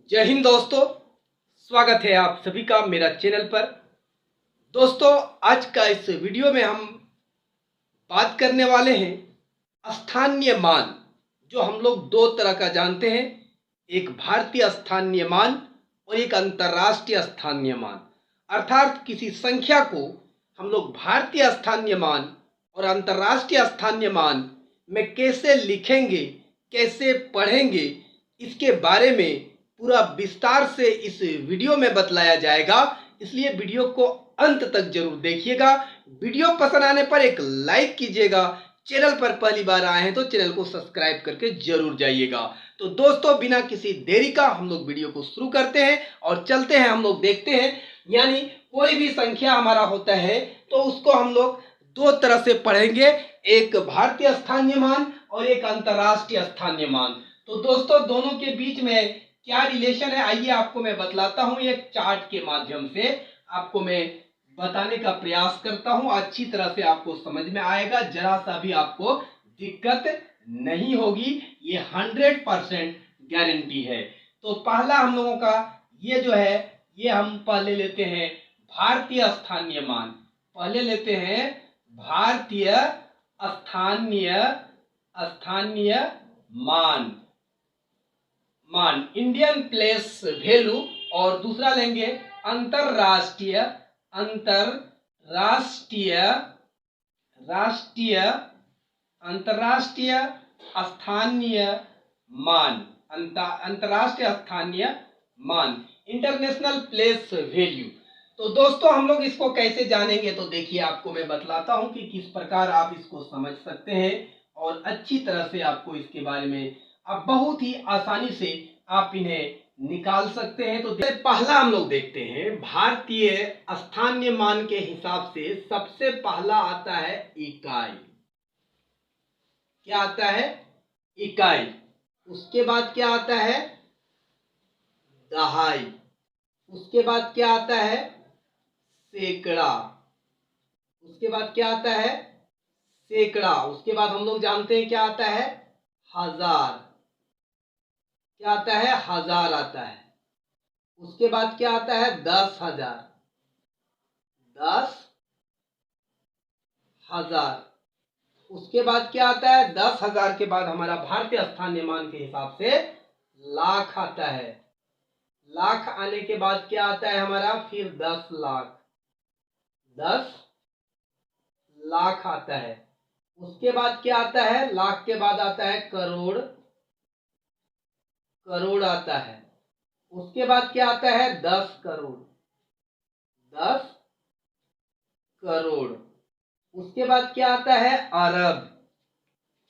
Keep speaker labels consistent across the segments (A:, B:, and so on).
A: जय हिंद दोस्तों। स्वागत है आप सभी का मेरा चैनल पर। दोस्तों, आज का इस वीडियो में हम बात करने वाले हैं स्थानीय मान, जो हम लोग दो तरह का जानते हैं, एक भारतीय स्थानीय मान और एक अंतर्राष्ट्रीय स्थानीय मान। अर्थात किसी संख्या को हम लोग भारतीय स्थानीय मान और अंतर्राष्ट्रीय स्थानीय मान में कैसे लिखेंगे, कैसे पढ़ेंगे, इसके बारे में पूरा विस्तार से इस वीडियो में बतलाया जाएगा। इसलिए वीडियो को अंत तक जरूर देखिएगा। वीडियो पसंद आने पर एक लाइक कीजिएगा। चैनल पर पहली बार आए हैं तो चैनल को सब्सक्राइब करके जरूर जाइएगा। तो दोस्तों, बिना किसी देरी का हम लोग वीडियो को शुरू करते हैं और चलते हैं। हम लोग देखते हैं, यानी कोई भी संख्या हमारा होता है तो उसको हम लोग दो तरह से पढ़ेंगे, एक भारतीय स्थानीय मान और एक अंतर्राष्ट्रीय स्थानीय मान। तो दोस्तों, दोनों के बीच में क्या रिलेशन है, आइए आपको मैं बतलाता हूं। एक चार्ट के माध्यम से आपको मैं बताने का प्रयास करता हूं। अच्छी तरह से आपको समझ में आएगा, जरा सा भी आपको दिक्कत नहीं होगी, ये 100% गारंटी है। तो पहला हम लोगों का ये जो है, ये हम पहले लेते हैं भारतीय स्थानीय मान। पहले लेते हैं भारतीय स्थानीय स्थानीय मान इंडियन प्लेस वैल्यू, और दूसरा लेंगे अंतरराष्ट्रीय अंतरराष्ट्रीय राष्ट्रीय अंतरराष्ट्रीय स्थानीय मान अंतरराष्ट्रीय स्थानीय मान, इंटरनेशनल प्लेस वैल्यू। तो दोस्तों, हम लोग इसको कैसे जानेंगे, तो देखिए आपको मैं बतलाता हूं कि किस प्रकार आप इसको समझ सकते हैं और अच्छी तरह से आपको इसके बारे में अब बहुत ही आसानी से आप इन्हें निकाल सकते हैं। तो पहला हम लोग देखते हैं, भारतीय स्थानीय मान के हिसाब से सबसे पहला आता है इकाई। क्या आता है? इकाई। उसके बाद क्या आता है? दहाई। उसके बाद क्या आता है? सैकड़ा। उसके बाद क्या आता है? सैकड़ा। उसके बाद हम लोग जानते हैं क्या आता है? हजार। क्या आता है? हजार आता है। उसके बाद क्या आता है? 10,000। 10,000। उसके बाद क्या आता है? 10,000 के बाद हमारा भारतीय स्थानीय मान के हिसाब से लाख आता है। लाख आने के बाद क्या आता है हमारा? फिर 10 लाख। 10 लाख आता है। उसके बाद क्या आता है? लाख के बाद आता है करोड़। करोड़ आता है। उसके बाद क्या आता है? 10 करोड़। 10 करोड़। उसके बाद क्या आता है? अरब।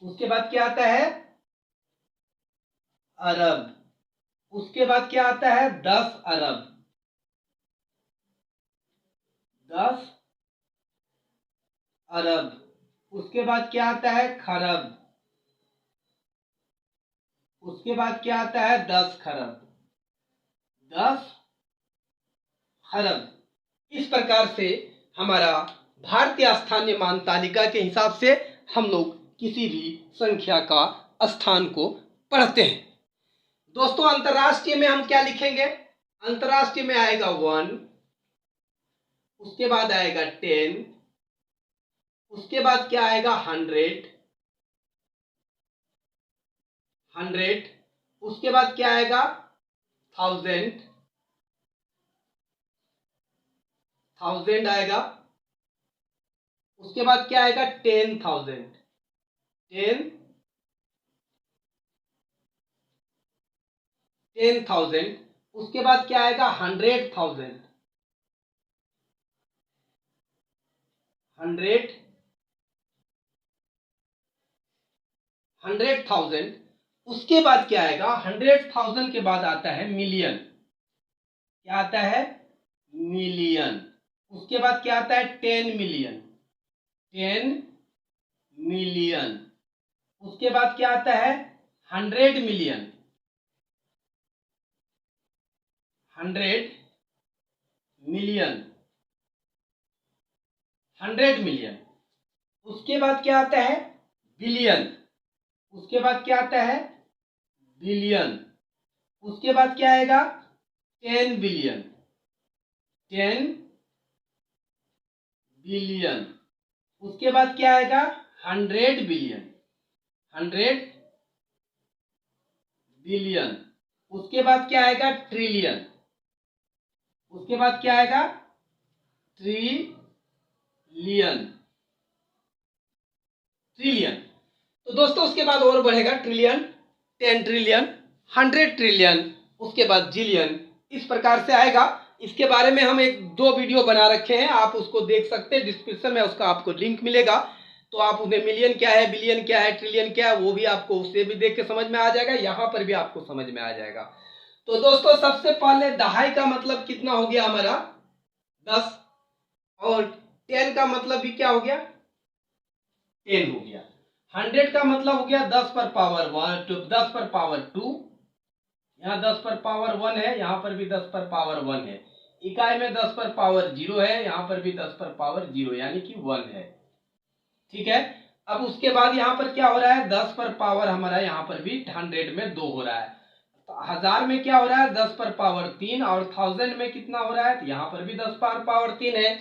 A: उसके बाद क्या आता है? अरब। उसके बाद क्या आता है? 10 अरब। 10 अरब। उसके बाद क्या आता है? खरब। उसके बाद क्या आता है? 10 खरब। 10 खरब। इस प्रकार से हमारा भारतीय स्थानीय मान तालिका के हिसाब से हम लोग किसी भी संख्या का स्थान को पढ़ते हैं। दोस्तों, अंतरराष्ट्रीय में हम क्या लिखेंगे? अंतरराष्ट्रीय में आएगा 1। उसके बाद आएगा 10। उसके बाद क्या आएगा? 100। 100। उसके बाद क्या आएगा? 1000। 1000 आएगा। उसके बाद क्या आएगा? 10,000। 10,000। उसके बाद क्या आएगा? 100,000। 100,000। उसके बाद क्या आएगा? 100,000 के बाद आता है मिलियन। क्या आता है? मिलियन। उसके बाद क्या आता है? 10 मिलियन। 10 मिलियन। उसके बाद क्या आता है? 100 मिलियन। 100 मिलियन। 100 मिलियन। उसके बाद क्या आता है? बिलियन। उसके बाद क्या आता है? बिलियन। उसके बाद क्या आएगा 10 बिलियन, 10 बिलियन। उसके बाद क्या आएगा 100 बिलियन, 100 बिलियन। उसके बाद क्या आएगा ट्रिलियन, उसके बाद क्या आएगा ट्रिलियन, ट्रिलियन। तो दोस्तों उसके बाद और बढ़ेगा ट्रिलियन, 10 ट्रिलियन, 100 ट्रिलियन, उसके बाद जिलियन, इस प्रकार से आएगा। इसके बारे में हम एक दो वीडियो बना रखे हैं, आप उसको देख सकते हैं, डिस्क्रिप्शन में उसका आपको लिंक मिलेगा। तो आप उन्हें मिलियन क्या है, बिलियन क्या है, ट्रिलियन क्या है, वो भी आपको उससे भी देख के समझ में आ जाएगा, यहाँ पर भी आपको समझ में आ जाएगा। तो दोस्तों सबसे पहले दहाई का मतलब कितना हो गया हमारा 10, और 10 का मतलब भी क्या हो गया 10 हो गया। 100 का मतलब हो गया 10 पर पावर 1, 10 पर पावर 2, यहाँ 10 पर पावर 1 है, यहाँ पर भी 10 पर पावर 1 है। इकाई में 10 पर पावर 0 है, यहाँ पर भी 10 पर पावर 0 यानी कि 1 है। ठीक है, अब उसके बाद यहाँ पर क्या हो रहा है 10 पर पावर हमारा यहाँ पर भी 100 में 2 हो रहा है। तो 1000 में क्या हो रहा है 10 पर पावर 3, और 1000 में कितना हो रहा है, तो यहाँ पर भी 10 पर पावर 3 है।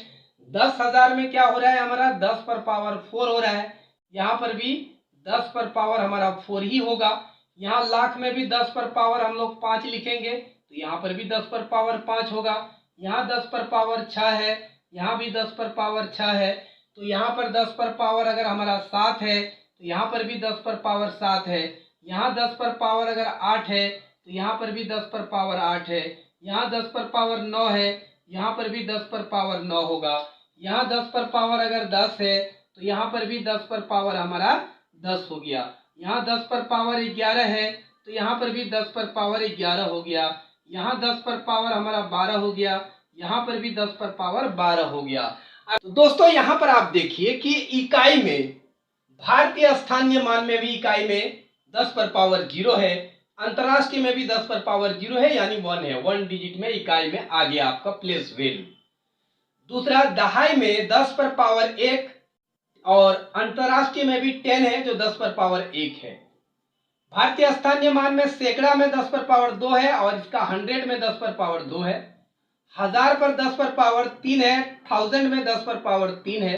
A: 10,000 में क्या हो रहा है हमारा 10 पर पावर 4 हो रहा है, यहाँ पर भी 10 पर पावर हमारा 4 ही होगा। यहाँ लाख में भी 10 पर पावर हम लोग 5 लिखेंगे, तो यहाँ पर भी 10 पर पावर 5 होगा। यहाँ 10 पर पावर 6 है, यहाँ भी 10 पर पावर 6 है। तो यहाँ पर 10 पर पावर अगर हमारा 7 है, तो यहाँ पर भी 10 पर पावर 7 है। यहाँ 10 पर पावर अगर 8 है, तो यहाँ पर भी 10 पर पावर 8 है। यहाँ 10 पर पावर 9 है, यहाँ पर भी 10 पर पावर 9 होगा। यहाँ 10 पर पावर अगर 10 है, तो यहाँ पर भी 10 पर पावर हमारा 10 हो गया। यहाँ 10 पर पावर 11 है, तो यहाँ पर भी 10 पर पावर 11 हो गया। यहाँ 10 पर पावर हमारा 12 हो गया, यहाँ पर भी 10 पर पावर 12 हो गया। तो दोस्तों यहाँ पर आप देखिए कि इकाई में भारतीय स्थानीय मान में भी इकाई में 10 पर पावर 0 है, अंतरराष्ट्रीय में भी 10 पर पावर 0 है यानी 1 है, 1 डिजिट में इकाई में आ गया आपका प्लेस वैल्यू। दूसरा दहाई में 10 पर पावर 1, और अंतरराष्ट्रीय में भी 10 है जो 10 पर पावर 1 है। भारतीय स्थानीय मान में सैकड़ा में 10 पर पावर 2 है, और इसका 100 में 10 पर पावर 2 है। 1000 पर 10 पर पावर 3 है, 1000 में 10 पर पावर 3 है।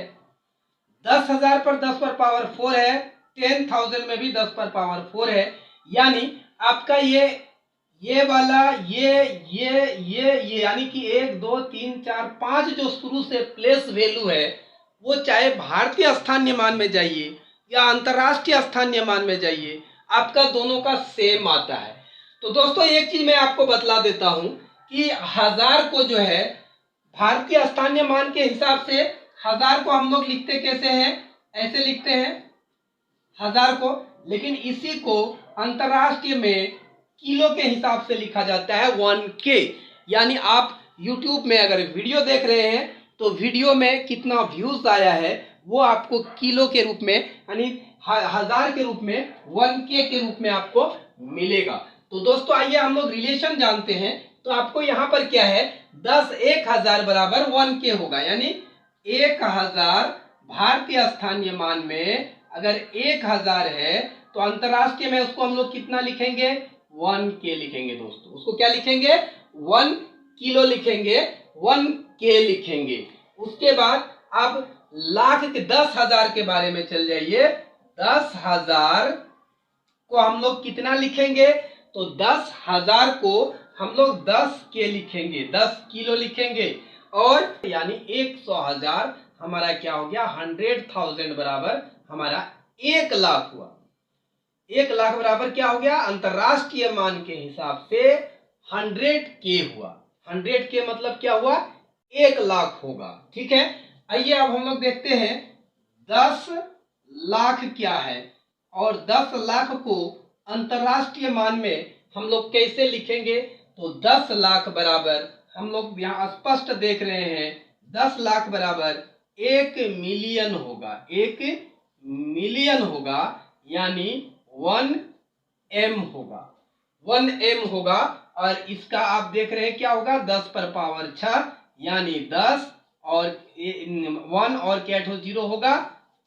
A: 10,000 पर 10 पर पावर 4 है, 10,000 में भी 10 पर पावर 4 है। यानी आपका ये वाला ये यानी कि 1 2 3 4 5 जो शुरू से प्लेस वैल्यू है, वो चाहे भारतीय स्थानीय मान में जाइए या अंतरराष्ट्रीय स्थानीय मान में जाइए, आपका दोनों का सेम आता है। तो दोस्तों एक चीज मैं आपको बतला देता हूं कि 1000 को जो है भारतीय स्थानीय मान के हिसाब से 1000 को हम लोग लिखते कैसे हैं, ऐसे लिखते हैं 1000 को, लेकिन इसी को अंतरराष्ट्रीय में किलो के हिसाब से लिखा जाता है 1K। यानी आप YouTube में अगर वीडियो देख रहे हैं तो वीडियो में कितना व्यूज आया है वो आपको किलो के रूप में यानी 1000 के रूप में 1K के रूप में आपको मिलेगा। तो दोस्तों आइए हम लोग रिलेशन जानते हैं। तो आपको यहाँ पर क्या है 10,000 बराबर 1K होगा, यानी 1000 भारतीय स्थानीय मान में अगर 1000 है तो अंतरराष्ट्रीय में उसको हम लोग कितना लिखेंगे 1K लिखेंगे। दोस्तों उसको क्या लिखेंगे 1 किलो लिखेंगे, 1K लिखेंगे। उसके बाद आप लाख के 10,000 के बारे में चल जाइए। 10,000 को हम लोग कितना लिखेंगे, तो 10,000 को हम लोग 10K लिखेंगे, 10 किलो लिखेंगे। और यानी 100,000 हमारा क्या हो गया 100,000 बराबर हमारा 1 लाख हुआ। 1 लाख बराबर क्या हो गया अंतरराष्ट्रीय मान के हिसाब से 100K हुआ। 100K मतलब क्या हुआ 1 लाख होगा। ठीक है, आइए अब हम लोग देखते हैं 10 लाख क्या है, और 10 लाख को अंतरराष्ट्रीय मान में हम लोग कैसे लिखेंगे। तो 10 लाख बराबर हम लोग यहाँ स्पष्ट देख रहे हैं 10 लाख बराबर 1 मिलियन होगा, 1 मिलियन होगा, यानी 1M होगा, 1M होगा। और इसका आप देख रहे हैं क्या होगा 10 पर पावर 6 यानी 10 और 1 और क्या 0 होगा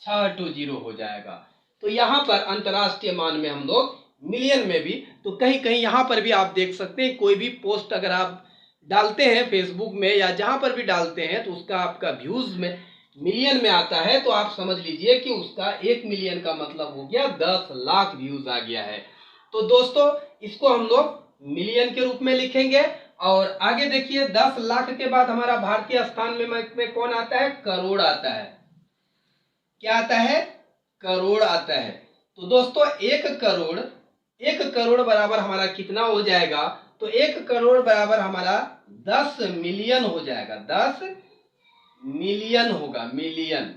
A: 6 0 हो जाएगा। तो यहाँ पर अंतरराष्ट्रीय मान में हम लोग मिलियन में भी। तो कहीं कहीं यहाँ पर भी आप देख सकते हैं, कोई भी पोस्ट अगर आप डालते हैं फेसबुक में या जहाँ पर भी डालते हैं तो उसका आपका व्यूज में मिलियन में आता है, तो आप समझ लीजिए कि उसका 1 मिलियन का मतलब हो गया 10 लाख व्यूज आ गया है। तो दोस्तों इसको हम लोग मिलियन के रूप में लिखेंगे। और आगे देखिए 10 लाख के बाद हमारा भारतीय स्थान में कौन आता है? करोड़ आता है। क्या आता है? करोड़ आता है। तो दोस्तों 1 करोड़ बराबर हमारा कितना हो जाएगा? तो 1 करोड़ बराबर हमारा 10 मिलियन हो जाएगा। 10 मिलियन होगा, मिलियन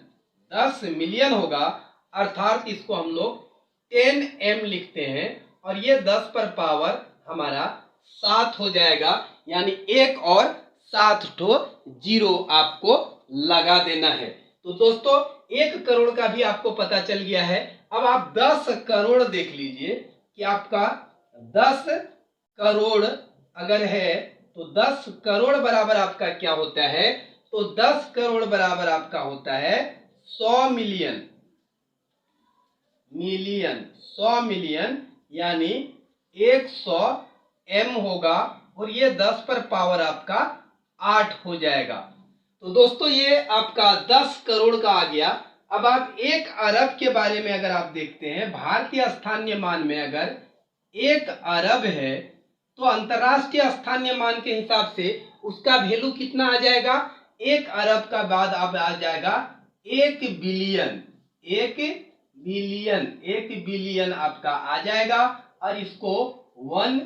A: 10 मिलियन होगा। अर्थात इसको हम लोग 10m लिखते हैं और ये 10 पर पावर हमारा 7 हो जाएगा। यानी 1 और 7 ठो जीरो आपको लगा देना है। तो दोस्तों 1 करोड़ का भी आपको पता चल गया है। अब आप 10 करोड़ देख लीजिए कि आपका 10 करोड़ अगर है तो 10 करोड़ बराबर आपका क्या होता है? तो 10 करोड़ बराबर आपका होता है 100 मिलियन। 100 मिलियन यानी 100 m होगा और ये 10 पर पावर आपका 8 हो जाएगा। तो दोस्तों ये आपका 10 करोड़ का आ गया। अब आप 1 अरब के बारे में अगर आप देखते हैं, भारतीय स्थानीय मान में अगर 1 अरब है तो अंतरराष्ट्रीय स्थानीय मान के हिसाब से उसका वैल्यू कितना आ जाएगा? 1 अरब का बाद अब आ जाएगा 1 बिलियन। 1 बिलियन आपका आ जाएगा और इसको 1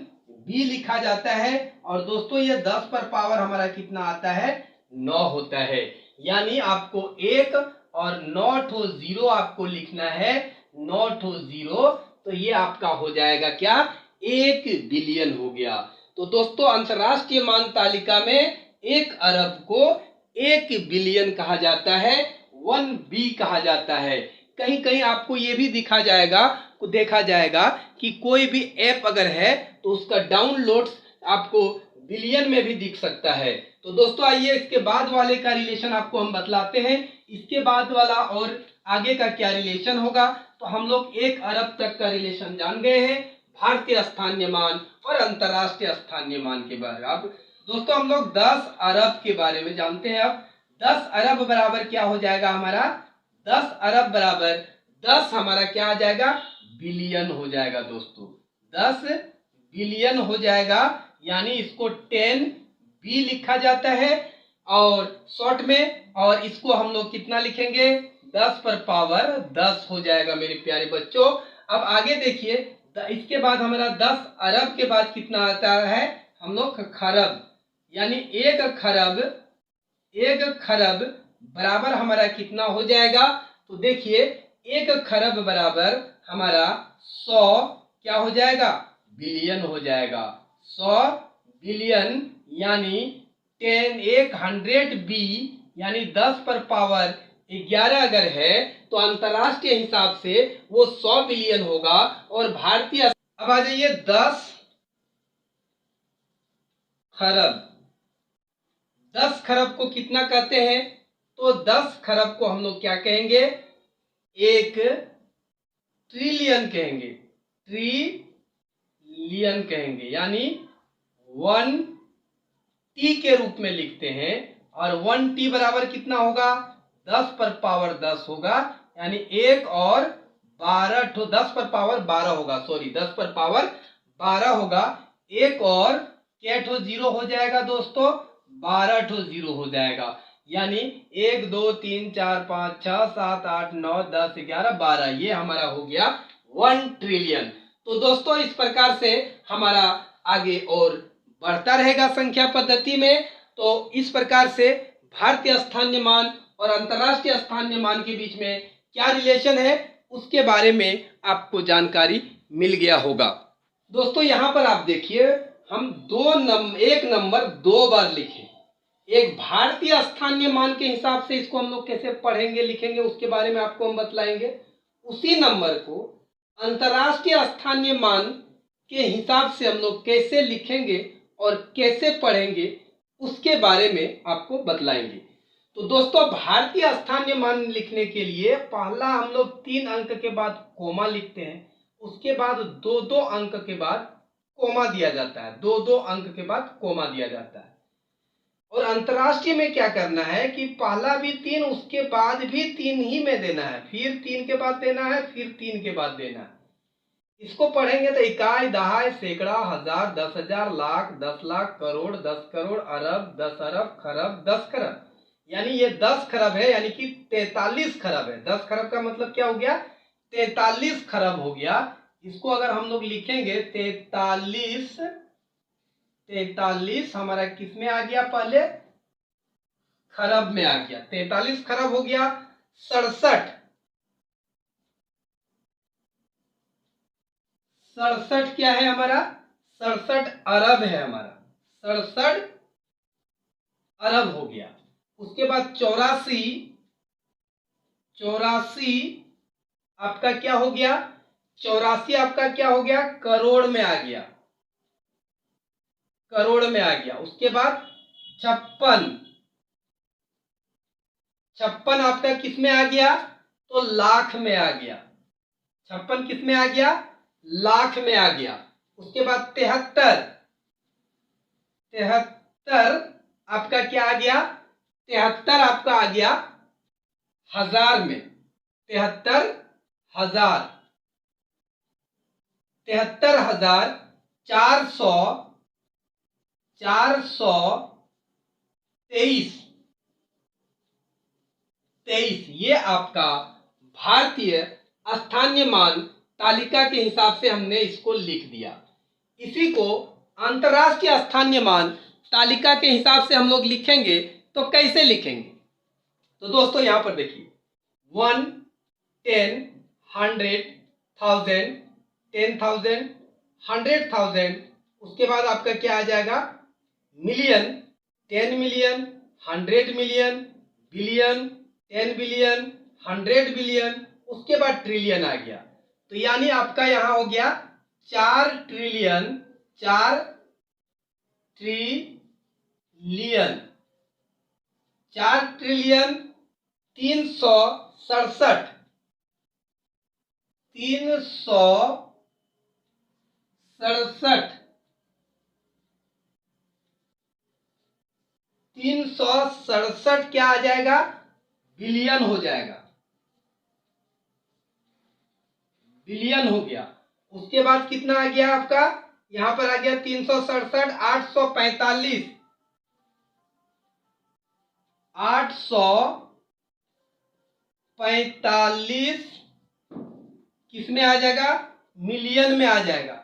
A: भी लिखा जाता है। और दोस्तों ये 10 पर पावर हमारा कितना आता है? 9 होता है। यानी आपको 1 और 9 ठो जीरो आपको लिखना है। 9 ठो जीरो, तो ये आपका हो जाएगा क्या? 1 बिलियन हो गया। तो दोस्तों अंतरराष्ट्रीय मान तालिका में 1 अरब को 1 बिलियन कहा जाता है, 1B कहा जाता है। कहीं कहीं आपको ये भी देखा जाएगा कि कोई भी ऐप अगर है तो उसका डाउनलोड आपको बिलियन में भी दिख सकता है। तो दोस्तों आइए इसके बाद वाले का रिलेशन आपको हम बतलाते हैं। इसके बाद वाला और आगे का क्या रिलेशन होगा, तो हम लोग 1 अरब तक का रिलेशन जान गए हैं भारतीय स्थानीय मान और अंतरराष्ट्रीय स्थानीय मान के बारे में। अब दोस्तों हम लोग 10 अरब के बारे में जानते हैं। अब 10 अरब बराबर क्या हो जाएगा हमारा? 10 अरब बराबर 10 हमारा क्या आ जाएगा? बिलियन हो जाएगा दोस्तों। 10 बिलियन हो जाएगा। यानी इसको 10B लिखा जाता है और शॉर्ट में, और इसको हम लोग कितना लिखेंगे? 10 पर पावर 10 हो जाएगा मेरे प्यारे बच्चों। अब आगे देखिए, इसके बाद हमारा 10 अरब के बाद कितना आता है? हम लोग खरब। यानी 1 खरब बराबर हमारा कितना हो जाएगा? तो देखिए 1 खरब बराबर हमारा 100 क्या हो जाएगा? बिलियन हो जाएगा। 100 बिलियन यानी 100B यानी 10 पर पावर 11 अगर है तो अंतरराष्ट्रीय हिसाब से वो 100 बिलियन होगा। और भारतीय, अब आ जाइए 10 खरब। 10 खरब को कितना कहते हैं? तो 10 खरब को हम लोग क्या कहेंगे? 1 ट्रिलियन कहेंगे। ट्रिलियन कहेंगे यानी 1T के रूप में लिखते हैं। और 1T बराबर कितना होगा? 10 पर पावर 10 होगा। यानी 1 और 12 ठो, 10 पर पावर 12 होगा, सॉरी 10 पर पावर 12 होगा। 1 और क्या ठो जीरो हो जाएगा दोस्तों? 12 ठो जीरो हो जाएगा। यानी 1 2 3 4 5 6 7 8 9 10 11 12, ये हमारा हो गया 1 ट्रिलियन। तो दोस्तों इस प्रकार से हमारा आगे और बढ़ता रहेगा संख्या पद्धति में। तो इस प्रकार से भारतीय स्थानीय मान और अंतरराष्ट्रीय स्थानीय मान के बीच में क्या रिलेशन है उसके बारे में आपको जानकारी मिल गया होगा। दोस्तों यहाँ पर आप देखिए, हम एक नंबर 2 बार लिखे। एक भारतीय स्थानीय मान के हिसाब से इसको हम लोग कैसे पढ़ेंगे लिखेंगे उसके बारे में आपको हम बतलाएंगे। उसी नंबर को अंतरराष्ट्रीय स्थानीय मान के हिसाब से हम लोग कैसे लिखेंगे और कैसे पढ़ेंगे उसके बारे में आपको बतलाएंगे। तो दोस्तों भारतीय स्थानीय मान लिखने के लिए पहला हम लोग 3 अंक के बाद कोमा लिखते हैं उसके बाद दो दो अंक के बाद कोमा दिया जाता है, दो दो अंक के बाद कोमा दिया जाता है। और अंतरराष्ट्रीय में क्या करना है कि पहला भी 3 उसके बाद भी 3 ही में देना है, फिर 3 के बाद देना है, फिर 3 के बाद देना है। इसको पढ़ेंगे तो इकाई, दहाई, सैकड़ा, हजार, 10,000, लाख, 10 लाख, करोड़, 10 करोड़, अरब, 10 अरब, खरब, 10 खरब, यानी ये 10 खरब है, यानी कि 43 खरब है। 10 खरब का मतलब क्या हो गया? 43 खरब हो गया। इसको अगर हम लोग लिखेंगे 43 हमारा किस में आ गया? पहले खरब में आ गया। 43 खरब हो गया। 67 क्या है हमारा? 67 अरब है हमारा, 67 अरब हो गया। उसके बाद 84 आपका क्या हो गया? 84 आपका क्या हो गया? करोड़ में आ गया, करोड़ में आ गया। उसके बाद 56 आपका किस में आ गया? तो लाख में आ गया। 56 किस में आ गया? लाख में आ गया। उसके बाद 73 आपका क्या आ गया? 73 आपका आ गया हजार में, 73,000, 73,423 ये आपका भारतीय स्थानीय मान तालिका के हिसाब से हमने इसको लिख दिया। इसी को अंतरराष्ट्रीय स्थानीय मान तालिका के हिसाब से हम लोग लिखेंगे तो कैसे लिखेंगे? तो दोस्तों यहां पर देखिए 1, 10, 100, 1000, 10,000, 100,000, उसके बाद आपका क्या आ जाएगा? Million, 10 million, 100 million, billion, 10 billion, 100 billion, उसके बाद ट्रिलियन आ गया। तो यानी आपका यहां हो गया 4 ट्रिलियन, 4 ट्रिलियन, 4 ट्रिलियन 367, 367 क्या आ जाएगा? बिलियन हो जाएगा, बिलियन हो गया। उसके बाद कितना आ गया आपका? यहां पर आ गया 367, 845, 845 किस में आ जाएगा? मिलियन में आ जाएगा,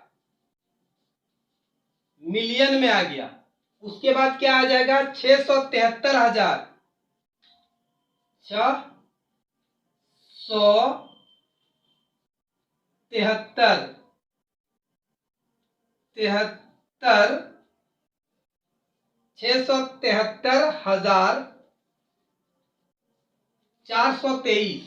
A: मिलियन में आ गया। उसके बाद क्या आ जाएगा? 673,000, 673, 673,423,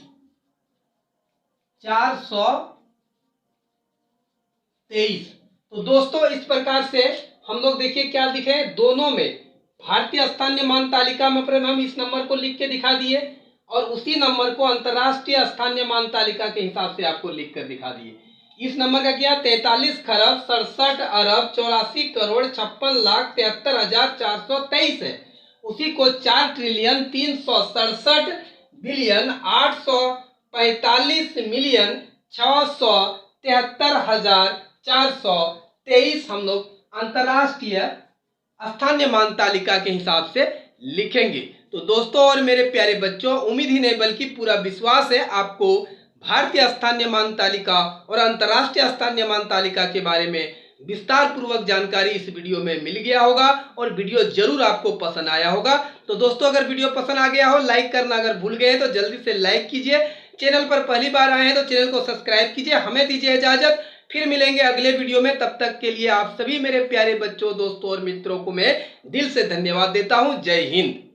A: 423। तो दोस्तों इस प्रकार से हम लोग देखिए क्या दिखे, दोनों में भारतीय स्थानीय मान तालिका में हम इस नंबर को लिख के दिखा दिए और उसी नंबर को अंतरराष्ट्रीय स्थानीय मान तालिका के हिसाब से आपको लिख कर दिखा दिए। इस नंबर का क्या? 43 खरब 67 अरब 84 करोड़ 56 लाख 73,423 है। उसी को 4 ट्रिलियन 367 बिलियन 845 मिलियन 673,423 हम लोग अंतरराष्ट्रीय स्थानीय मान तालिका के हिसाब से लिखेंगे। तो दोस्तों और मेरे प्यारे बच्चों, उम्मीद ही नहीं बल्कि पूरा विश्वास है आपको भारतीय स्थानीय मान तालिका और अंतरराष्ट्रीय स्थानीय मान तालिका के बारे में विस्तार पूर्वक जानकारी इस वीडियो में मिल गया होगा और वीडियो जरूर आपको पसंद आया होगा। तो दोस्तों अगर वीडियो पसंद आ गया हो, लाइक करना अगर भूल गए तो जल्दी से लाइक कीजिए। चैनल पर पहली बार आए हैं तो चैनल को सब्सक्राइब कीजिए। हमें दीजिए इजाजत, फिर मिलेंगे अगले वीडियो में। तब तक के लिए आप सभी मेरे प्यारे बच्चों, दोस्तों और मित्रों को मैं दिल से धन्यवाद देता हूं। जय हिंद।